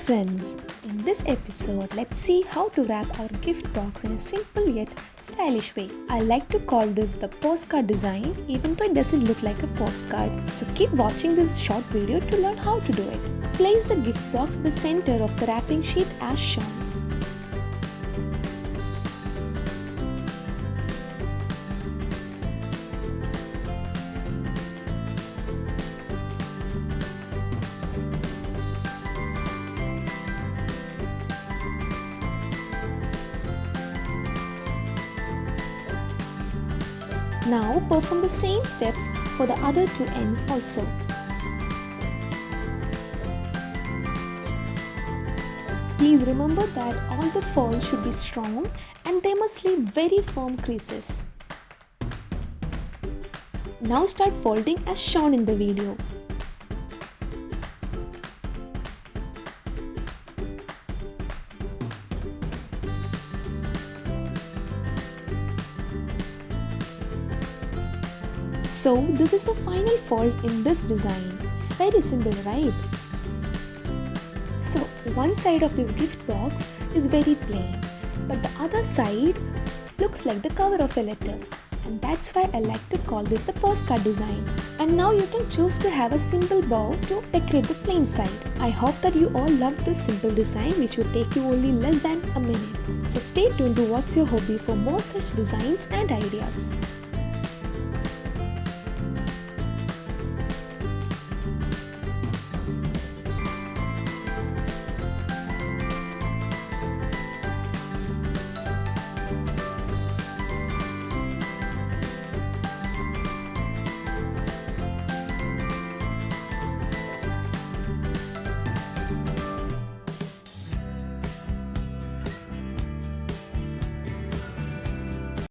friends, in this episode let's see how to wrap our gift box in a simple yet stylish way. I like to call this the postcard design even though it doesn't look like a postcard. So keep watching this short video to learn how to do it. Place the gift box in the center of the wrapping sheet as shown. Now perform the same steps for the other two ends also. Please remember that all the folds should be strong and they must leave very firm creases. Now start folding as shown in the video. So this is the final fold in this design. Very simple, right? So one side of this gift box is very plain, but the other side looks like the cover of a letter. And that's why I like to call this the postcard design. And now you can choose to have a simple bow to decorate the plain side. I hope that you all loved this simple design which will take you only less than a minute. So stay tuned to What's Your Hobby for more such designs and ideas.